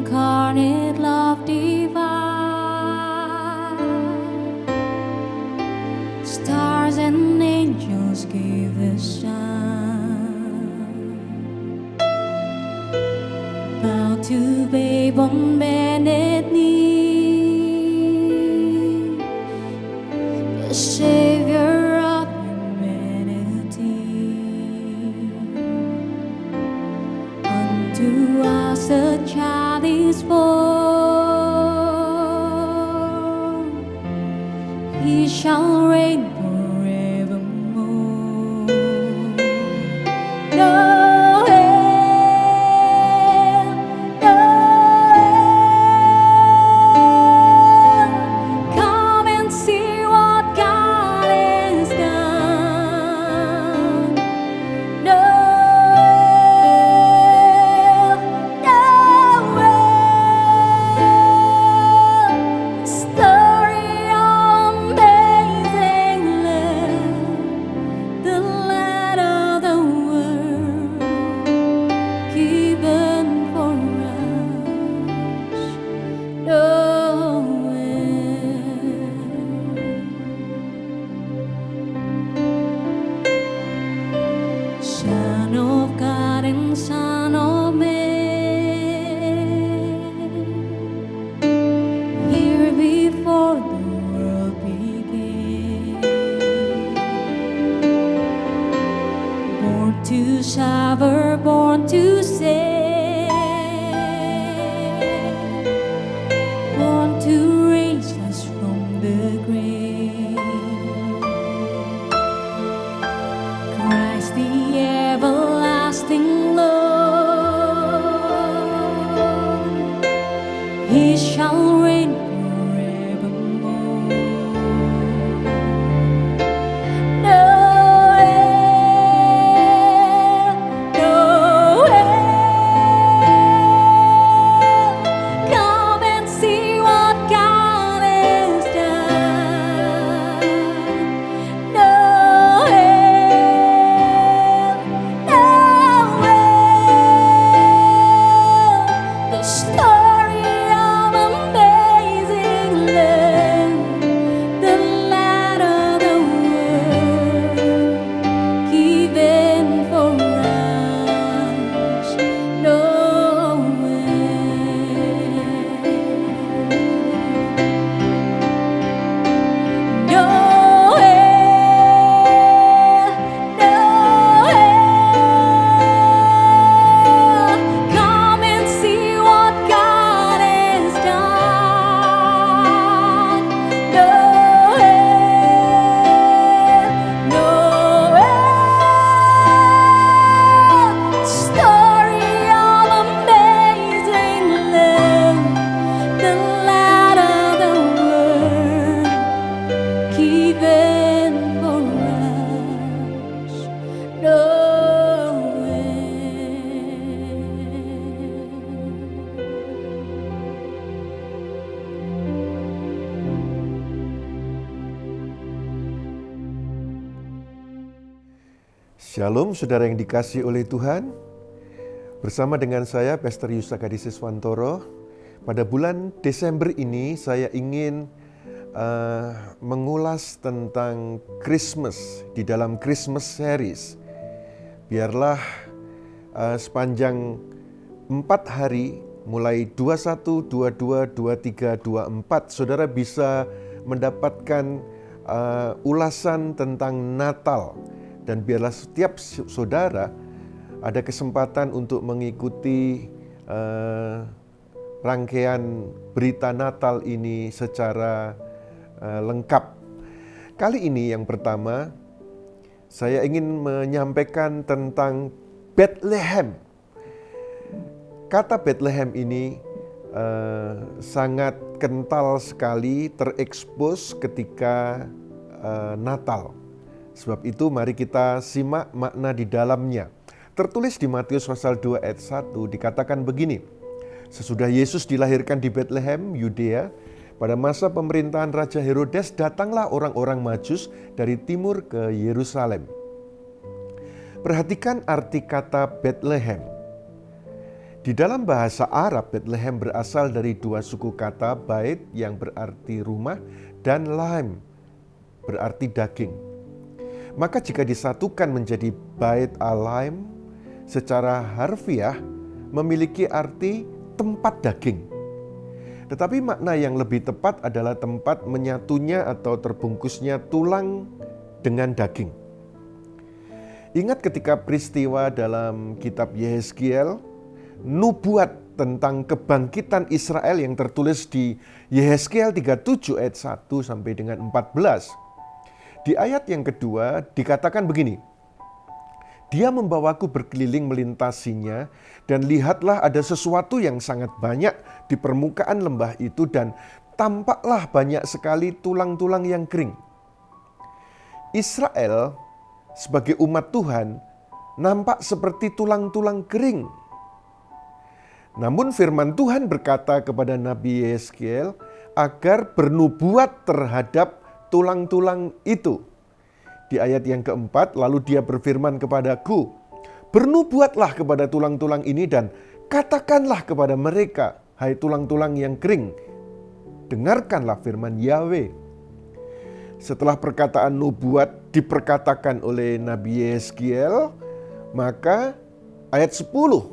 incarnate love divine. Stars and angels gave the sign. Bow to babe on bended knee, the Savior of humanity. Unto us a child is born, He shall reign forevermore. Noel, Noel, come and see what God has done. Noel, Noel, story of amazing love, the light of the world given for us. Noel, Son of God and Son of Man, here before the world began, born to suffer, born to save, born to raise us from the grave. Christ the everlasting Lord, He shall reign forevermore. Noel, Noel, come and see what God has done. Noel, Noel, the story of amazing love, the light of the world given for us. Noel, Noel, come and see what God has done. Noel, story of amazing love, the light of the world given for us. Shalom saudara yang dikasihi oleh Tuhan. Bersama dengan saya Pastor Yusaka Disiswantoro. Pada bulan Desember ini saya ingin mengulas tentang Christmas di dalam Christmas series. Biarlah sepanjang 4 hari mulai 21, 22, 23, 24 saudara bisa mendapatkan ulasan tentang Natal. Dan biarlah setiap saudara ada kesempatan untuk mengikuti rangkaian berita Natal ini secara lengkap. Kali ini yang pertama, saya ingin menyampaikan tentang Bethlehem. Kata Bethlehem ini sangat kental sekali terekspos ketika Natal. Sebab itu mari kita simak makna di dalamnya. Tertulis di Matius pasal 2 ayat 1 dikatakan begini. Sesudah Yesus dilahirkan di Bethlehem, Yudea, pada masa pemerintahan Raja Herodes datanglah orang-orang Majus dari timur ke Yerusalem. Perhatikan arti kata Bethlehem. Di dalam bahasa Arab, Bethlehem berasal dari dua suku kata, bait yang berarti rumah dan lahem berarti daging. Maka jika disatukan menjadi bait al-lahem, secara harfiah memiliki arti tempat daging. Tetapi makna yang lebih tepat adalah tempat menyatunya atau terbungkusnya tulang dengan daging. Ingat ketika peristiwa dalam kitab Yehezkiel, nubuat tentang kebangkitan Israel yang tertulis di Yehezkiel 37 ayat 1 sampai dengan 14. Di ayat yang kedua dikatakan begini, "Dia membawaku berkeliling melintasinya, dan lihatlah ada sesuatu yang sangat banyak di permukaan lembah itu, dan tampaklah banyak sekali tulang-tulang yang kering." Israel sebagai umat Tuhan nampak seperti tulang-tulang kering. Namun firman Tuhan berkata kepada Nabi Yehezkiel agar bernubuat terhadap tulang-tulang itu. Di ayat yang keempat, lalu dia berfirman kepadaku, "Bernubuatlah kepada tulang-tulang ini dan katakanlah kepada mereka, hai tulang-tulang yang kering, dengarkanlah firman Yahweh." Setelah perkataan nubuat diperkatakan oleh Nabi Yehezkiel, maka ayat 10,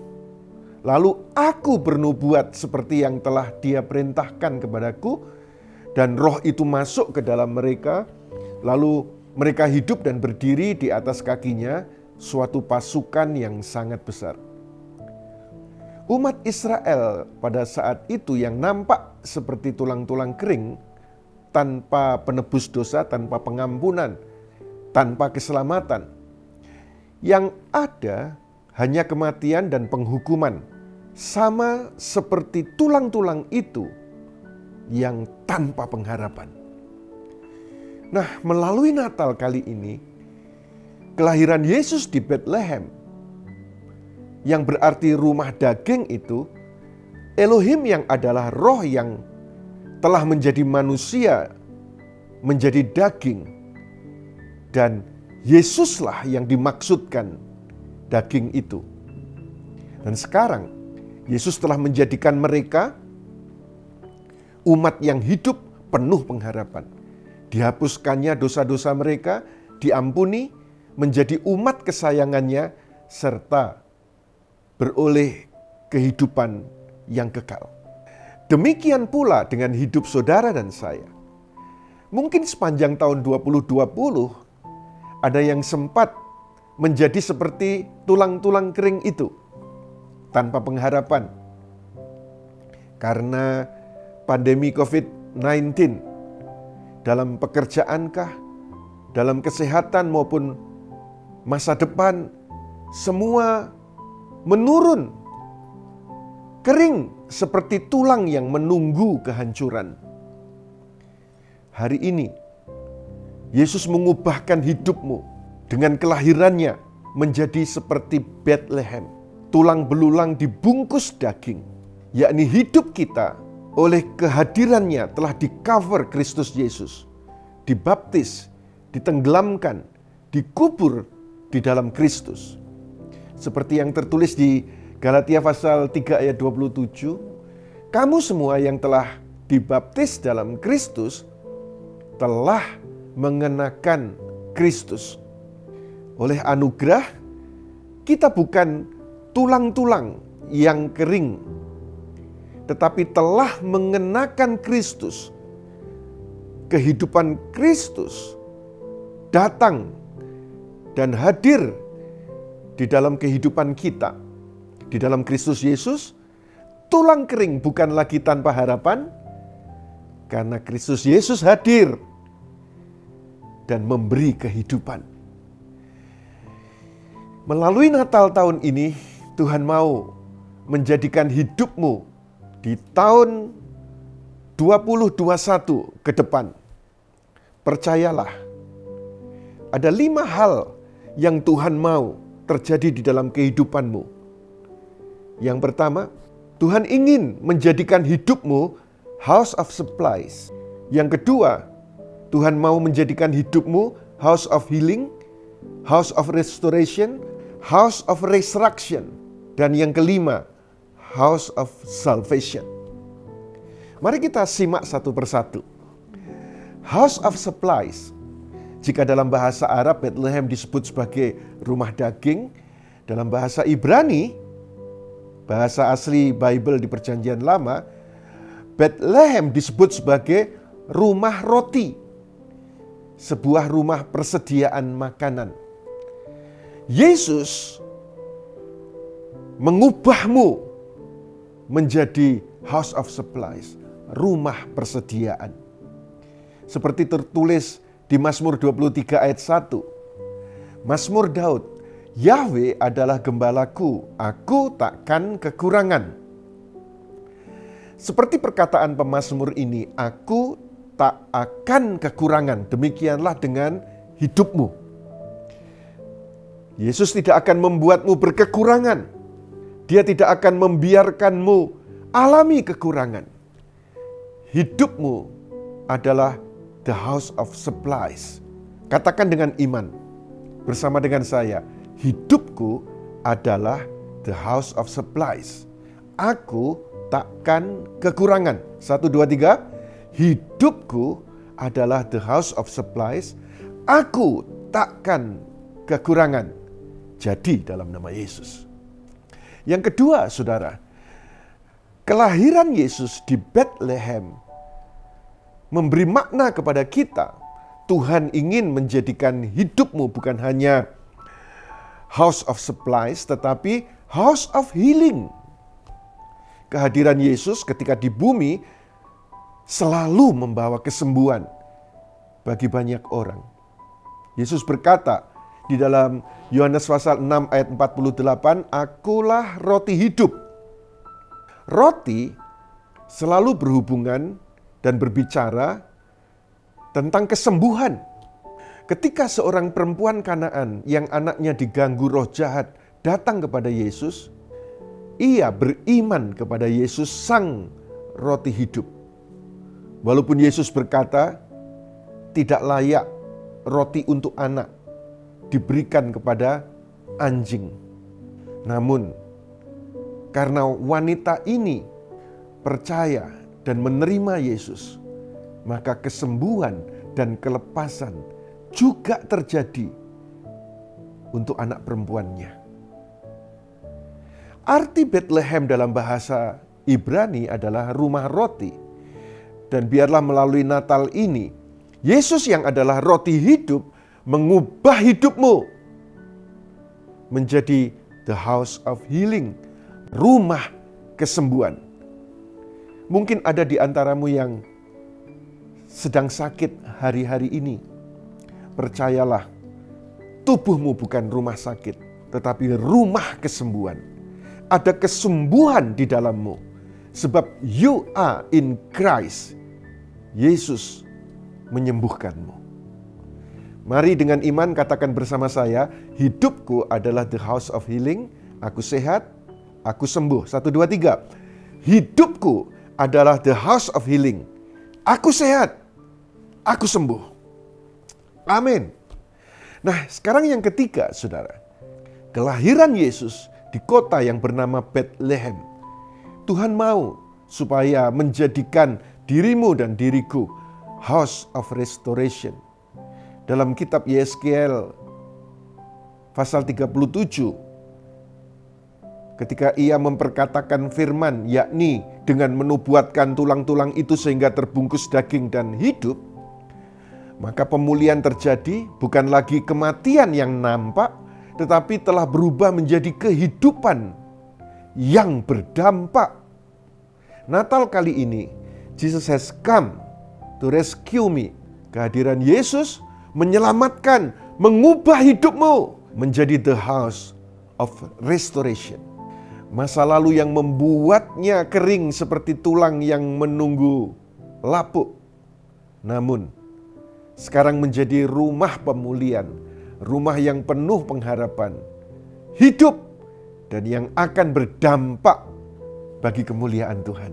"Lalu aku bernubuat seperti yang telah dia perintahkan kepadaku, dan roh itu masuk ke dalam mereka, lalu mereka hidup dan berdiri di atas kakinya, suatu pasukan yang sangat besar." Umat Israel pada saat itu yang nampak seperti tulang-tulang kering, tanpa penebus dosa, tanpa pengampunan, tanpa keselamatan. Yang ada hanya kematian dan penghukuman, sama seperti tulang-tulang itu yang tanpa pengharapan. Nah, melalui Natal kali ini, kelahiran Yesus di Bethlehem, yang berarti rumah daging itu, Elohim yang adalah roh yang telah menjadi manusia, menjadi daging, dan Yesuslah yang dimaksudkan daging itu. Dan sekarang Yesus telah menjadikan mereka umat yang hidup penuh pengharapan. Dihapuskannya dosa-dosa mereka, diampuni, menjadi umat kesayangannya, serta beroleh kehidupan yang kekal. Demikian pula dengan hidup saudara dan saya. Mungkin sepanjang tahun 2020 ada yang sempat menjadi seperti tulang-tulang kering itu, tanpa pengharapan. Karena pandemi COVID-19, dalam pekerjaankah, dalam kesehatan maupun masa depan, semua menurun, kering seperti tulang yang menunggu kehancuran. Hari ini, Yesus mengubahkan hidupmu dengan kelahirannya menjadi seperti Bethlehem. Tulang belulang dibungkus daging, yakni hidup kita oleh kehadirannya telah di-cover Kristus Yesus, dibaptis, ditenggelamkan, dikubur di dalam Kristus. Seperti yang tertulis di Galatia pasal 3 ayat 27, "Kamu semua yang telah dibaptis dalam Kristus telah mengenakan Kristus." Oleh anugerah, kita bukan tulang-tulang yang kering, tetapi telah mengenakan Kristus. Kehidupan Kristus datang dan hadir di dalam kehidupan kita. Di dalam Kristus Yesus, tulang kering bukan lagi tanpa harapan, karena Kristus Yesus hadir dan memberi kehidupan. Melalui Natal tahun ini, Tuhan mau menjadikan hidupmu di tahun 2021 ke depan. Percayalah, ada 5 hal yang Tuhan mau terjadi di dalam kehidupanmu. Yang pertama, Tuhan ingin menjadikan hidupmu house of supplies. Yang kedua, Tuhan mau menjadikan hidupmu house of healing, house of restoration, house of resurrection. Dan yang kelima, house of salvation. Mari kita simak satu persatu. House of supplies. Jika dalam bahasa Arab Bethlehem disebut sebagai rumah daging, dalam bahasa Ibrani, bahasa asli Bible di Perjanjian Lama, Bethlehem disebut sebagai rumah roti, sebuah rumah persediaan makanan. Yesus mengubahmu menjadi house of supplies, rumah persediaan. Seperti tertulis di Mazmur 23 ayat 1. Mazmur Daud, Yahweh adalah gembalaku, aku takkan kekurangan. Seperti perkataan pemazmur ini, aku tak akan kekurangan. Demikianlah dengan hidupmu. Yesus tidak akan membuatmu berkekurangan. Dia tidak akan membiarkanmu alami kekurangan. Hidupmu adalah the house of supplies. Katakan dengan iman bersama dengan saya, hidupku adalah the house of supplies. Aku takkan kekurangan. 1, 2, 3. Hidupku adalah the house of supplies. Aku takkan kekurangan. Jadi dalam nama Yesus. Yang kedua, saudara, kelahiran Yesus di Bethlehem memberi makna kepada kita. Tuhan ingin menjadikan hidupmu bukan hanya house of supplies, tetapi house of healing. Kehadiran Yesus ketika di bumi selalu membawa kesembuhan bagi banyak orang. Yesus berkata di dalam Yohanes pasal 6 ayat 48, akulah roti hidup. Roti selalu berhubungan dan berbicara tentang kesembuhan. Ketika seorang perempuan Kanaan yang anaknya diganggu roh jahat datang kepada Yesus, ia beriman kepada Yesus sang roti hidup. Walaupun Yesus berkata, tidak layak roti untuk anak diberikan kepada anjing. Namun, karena wanita ini percaya dan menerima Yesus, maka kesembuhan dan kelepasan juga terjadi untuk anak perempuannya. Arti Bethlehem dalam bahasa Ibrani adalah rumah roti. Dan biarlah melalui Natal ini, Yesus yang adalah roti hidup mengubah hidupmu menjadi the house of healing, rumah kesembuhan. Mungkin ada di antaramu yang sedang sakit hari-hari ini. Percayalah, tubuhmu bukan rumah sakit, tetapi rumah kesembuhan. Ada kesembuhan di dalammu, sebab you are in Christ. Yesus menyembuhkanmu. Mari dengan iman katakan bersama saya, hidupku adalah the house of healing. Aku sehat, aku sembuh. 1, 2, 3. Hidupku adalah the house of healing. Aku sehat, aku sembuh. Amin. Nah, sekarang yang ketiga, saudara. Kelahiran Yesus di kota yang bernama Bethlehem. Tuhan mau supaya menjadikan dirimu dan diriku house of restoration. Dalam kitab Yeskiel pasal 37, ketika ia memperkatakan firman, yakni dengan menubuatkan tulang-tulang itu sehingga terbungkus daging dan hidup, maka pemulihan terjadi, bukan lagi kematian yang nampak, tetapi telah berubah menjadi kehidupan yang berdampak. Natal kali ini, Jesus has come to rescue me. Kehadiran Yesus menyelamatkan, mengubah hidupmu menjadi the house of restoration. Masa lalu yang membuatnya kering seperti tulang yang menunggu lapuk. Namun, sekarang menjadi rumah pemulihan, rumah yang penuh pengharapan, hidup, dan yang akan berdampak bagi kemuliaan Tuhan.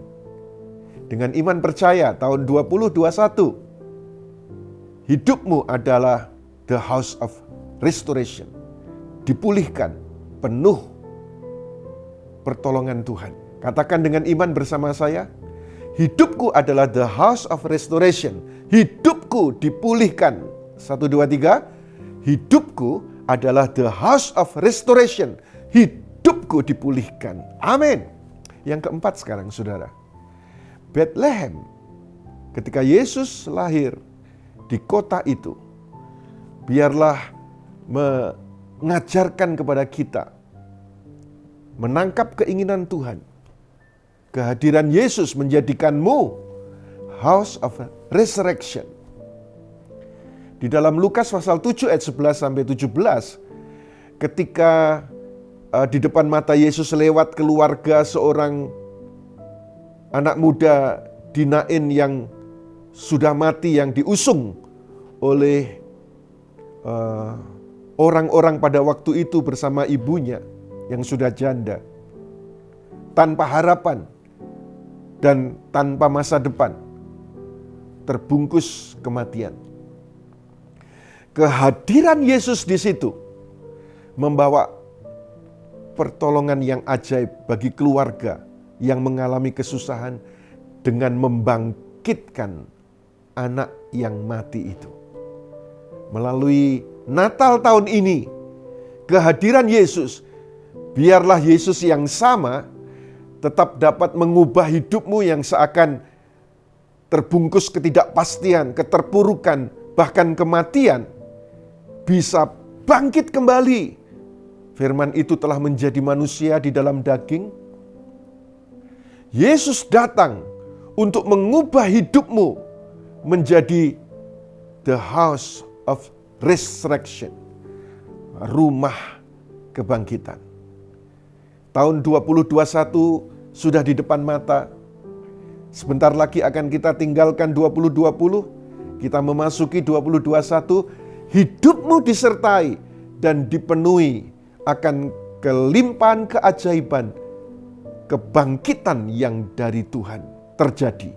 Dengan iman percaya, tahun 2021, hidupmu adalah the house of restoration. Dipulihkan, penuh pertolongan Tuhan. Katakan dengan iman bersama saya, hidupku adalah the house of restoration. Hidupku dipulihkan. 1, 2, 3. Hidupku adalah the house of restoration. Hidupku dipulihkan. Amin. Yang keempat sekarang, saudara. Bethlehem, ketika Yesus lahir di kota itu, biarlah mengajarkan kepada kita menangkap keinginan Tuhan. Kehadiran Yesus menjadikanmu house of resurrection. Di dalam Lukas pasal 7 ayat 11 sampai 17, ketika di depan mata Yesus lewat keluarga seorang anak muda di Nain yang sudah mati, yang diusung oleh orang-orang pada waktu itu bersama ibunya yang sudah janda, tanpa harapan dan tanpa masa depan, terbungkus kematian. Kehadiran Yesus di situ membawa pertolongan yang ajaib bagi keluarga yang mengalami kesusahan dengan membangkitkan anak yang mati itu. Melalui Natal tahun ini, kehadiran Yesus, biarlah Yesus yang sama tetap dapat mengubah hidupmu yang seakan terbungkus ketidakpastian, keterpurukan, bahkan kematian, bisa bangkit kembali. Firman itu telah menjadi manusia di dalam daging. Yesus datang untuk mengubah hidupmu menjadi the house of resurrection, rumah kebangkitan. Tahun 2021 sudah di depan mata. Sebentar lagi akan kita tinggalkan 2020, kita memasuki 2021. Hidupmu disertai dan dipenuhi akan kelimpahan keajaiban, kebangkitan yang dari Tuhan terjadi.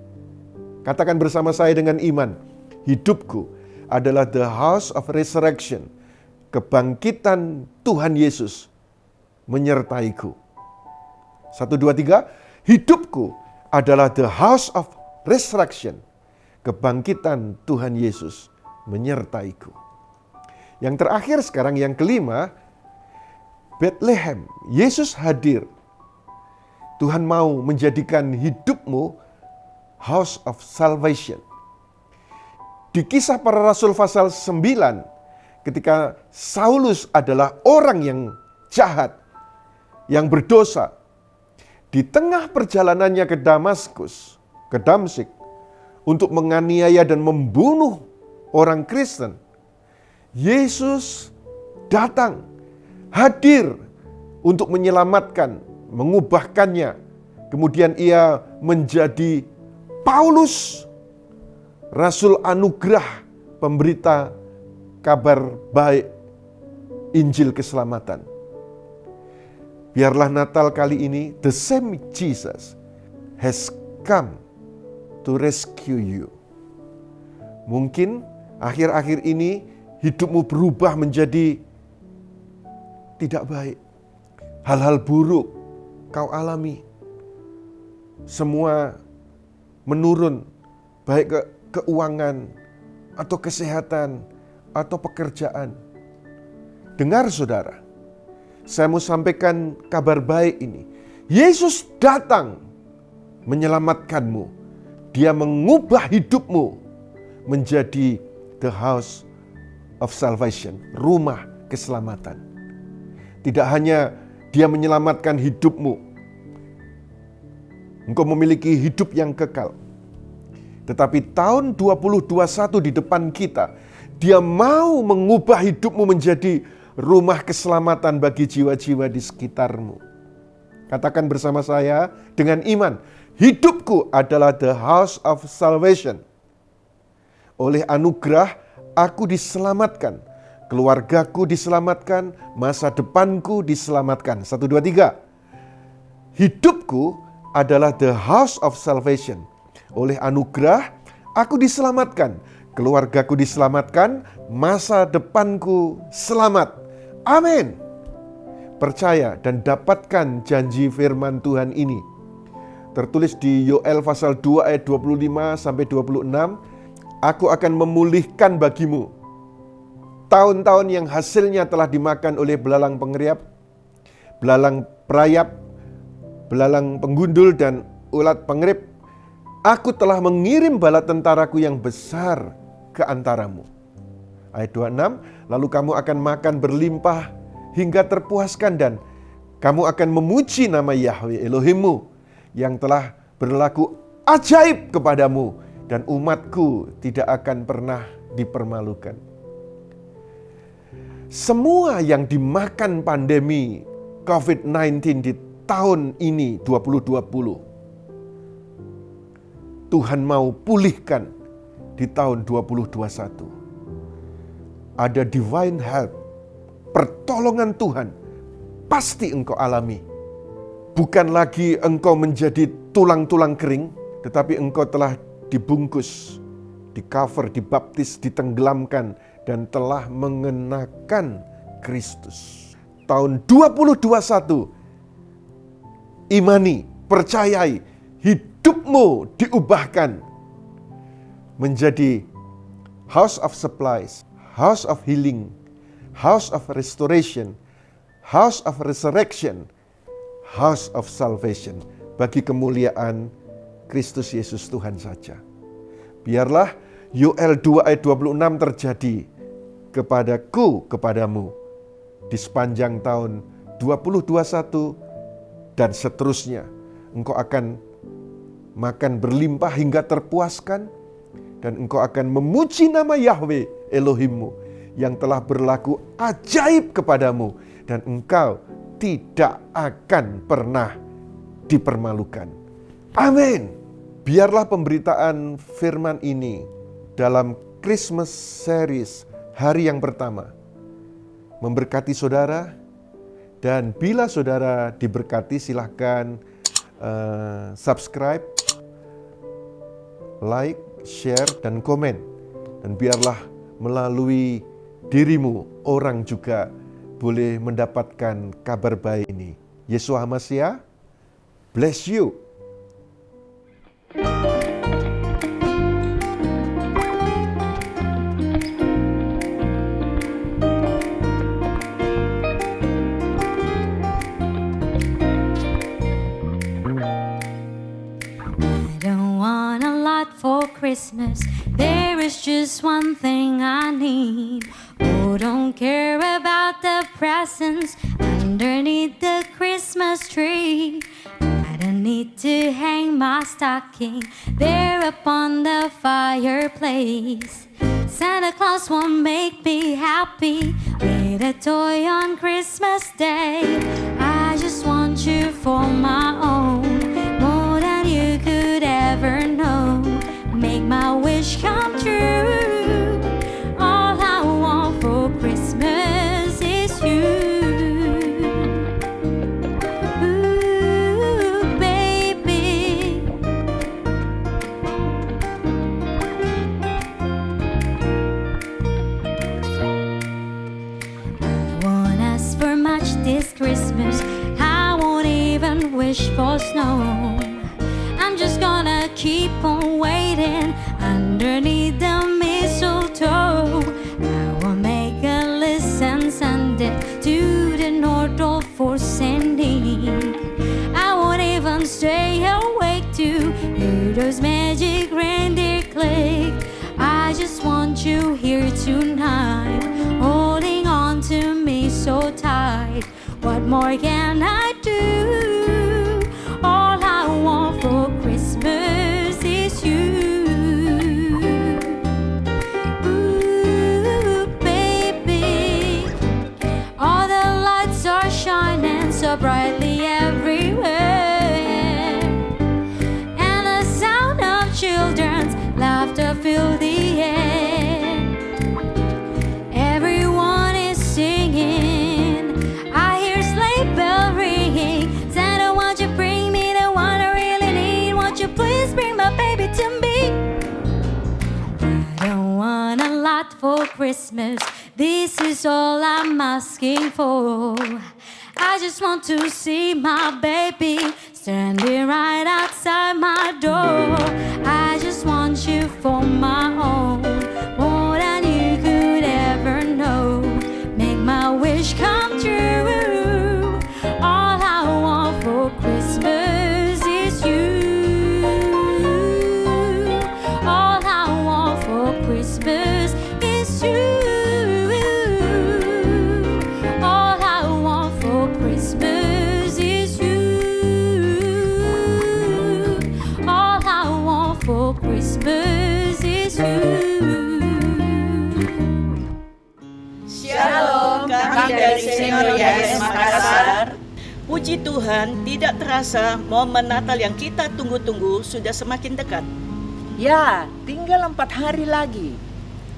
Katakan bersama saya dengan iman, hidupku adalah the house of resurrection. Kebangkitan Tuhan Yesus menyertaiku. 1, 2, 3. Hidupku adalah the house of resurrection. Kebangkitan Tuhan Yesus menyertaiku. Yang terakhir sekarang, yang kelima, Bethlehem. Yesus hadir. Tuhan mau menjadikan hidupmu house of salvation. Di Kisah Para Rasul pasal 9, ketika Saulus adalah orang yang jahat, yang berdosa, di tengah perjalanannya ke Damaskus, ke Damsyik, untuk menganiaya dan membunuh orang Kristen, Yesus datang, hadir untuk menyelamatkan, mengubahkannya. Kemudian ia menjadi Paulus, Rasul anugerah, pemberita kabar baik, Injil keselamatan. Biarlah Natal kali ini, the same Jesus has come to rescue you. Mungkin akhir-akhir ini hidupmu berubah menjadi tidak baik. Hal-hal buruk kau alami. Semua menurun, baik keuangan atau kesehatan atau pekerjaan. Dengar saudara, saya mau sampaikan kabar baik ini. Yesus datang menyelamatkanmu. Dia mengubah hidupmu menjadi the house of salvation, rumah keselamatan. Tidak hanya dia menyelamatkan hidupmu, engkau memiliki hidup yang kekal. Tetapi tahun 2021 di depan kita, dia mau mengubah hidupmu menjadi rumah keselamatan bagi jiwa-jiwa di sekitarmu. Katakan bersama saya dengan iman, hidupku adalah the house of salvation. Oleh anugerah, aku diselamatkan. Keluargaku diselamatkan, masa depanku diselamatkan. 1, 2, 3. Hidupku adalah the house of salvation. Oleh anugerah, aku diselamatkan. Keluargaku diselamatkan, masa depanku selamat. Amin. Percaya dan dapatkan janji firman Tuhan ini. Tertulis di Yoel pasal 2 ayat 25 sampai 26, aku akan memulihkan bagimu tahun-tahun yang hasilnya telah dimakan oleh belalang pengeriap, belalang perayap, belalang penggundul, dan ulat pengerip. Aku telah mengirim bala tentaraku yang besar ke antaramu. Ayat 26, lalu kamu akan makan berlimpah hingga terpuaskan, dan kamu akan memuji nama Yahweh Elohimmu yang telah berlaku ajaib kepadamu, dan umatku tidak akan pernah dipermalukan. Semua yang dimakan pandemi COVID-19 di tahun ini 2020, Tuhan mau pulihkan di tahun 2021. Ada divine help, pertolongan Tuhan pasti engkau alami. Bukan lagi engkau menjadi tulang-tulang kering, tetapi engkau telah dibungkus, di-cover, dibaptis, ditenggelamkan, dan telah mengenakan Kristus. Tahun 2021, imani, percayai, hidupmu diubahkan menjadi house of supplies, house of healing, house of restoration, house of resurrection, house of salvation, bagi kemuliaan Kristus Yesus Tuhan saja. Biarlah Yoel 2 ayat 26 terjadi kepadaku, kepadamu di sepanjang tahun 2021 dan seterusnya. Engkau akan makan berlimpah hingga terpuaskan, dan engkau akan memuji nama Yahweh Elohimmu yang telah berlaku ajaib kepadamu, dan engkau tidak akan pernah dipermalukan. Amin. Biarlah pemberitaan firman ini dalam Christmas series hari yang pertama memberkati saudara, dan bila saudara diberkati silahkan subscribe, like, share, dan komen. Dan biarlah melalui dirimu orang juga boleh mendapatkan kabar baik ini. Yeshua HaMashiach, bless you. I don't want a lot for Christmas. There is just one thing I need. Oh, don't care about the presents underneath the Christmas tree. I don't need to hang my stocking there upon the fireplace. Santa Claus won't make me happy with a toy on Christmas Day. I just want you for my own, more than you could ever know. Make my wish come true. All I want for Christmas is you. Ooh, baby. I won't ask for much this Christmas. I won't even wish for snow. I'm just gonna keep on waiting underneath the mistletoe. I will make a list and send it to the North Pole for sending. I won't even stay awake to hear those magic reindeer click. I just want you here tonight, holding on to me so tight. What more can I do? All I want for Christmas is you. Ooh, baby. All the lights are shining so brightly everywhere, and the sound of children's laughter fill the air. Everyone is singing, I hear sleigh bell ringing. Santa, won't you bring me the one I really need? Won't you please bring my baby to me? I don't want a lot for Christmas. This is all I'm asking for. I just want to see my baby standing right outside my door. I just want you for my own, more than you could ever know. Make my wish come true. All I want for Christmas is you. All I want for Christmas is you. All I want for Christmas is you. All I want for Christmas is you. Shalom, kami dari Senior YS Makassar. Puji Tuhan, tidak terasa momen Natal yang kita tunggu-tunggu sudah semakin dekat. Ya, tinggal 4 hari lagi.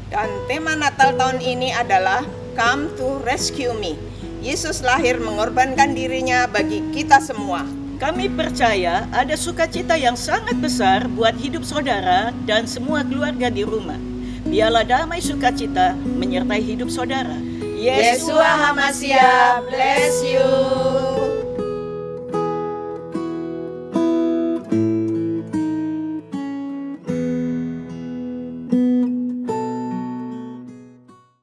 Dan tema Natal tahun ini adalah Come to Rescue Me. Yesus lahir mengorbankan dirinya bagi kita semua. Kami percaya ada sukacita yang sangat besar buat hidup saudara dan semua keluarga di rumah. Biarlah damai sukacita menyertai hidup saudara. Yeshua HaMashiach bless you.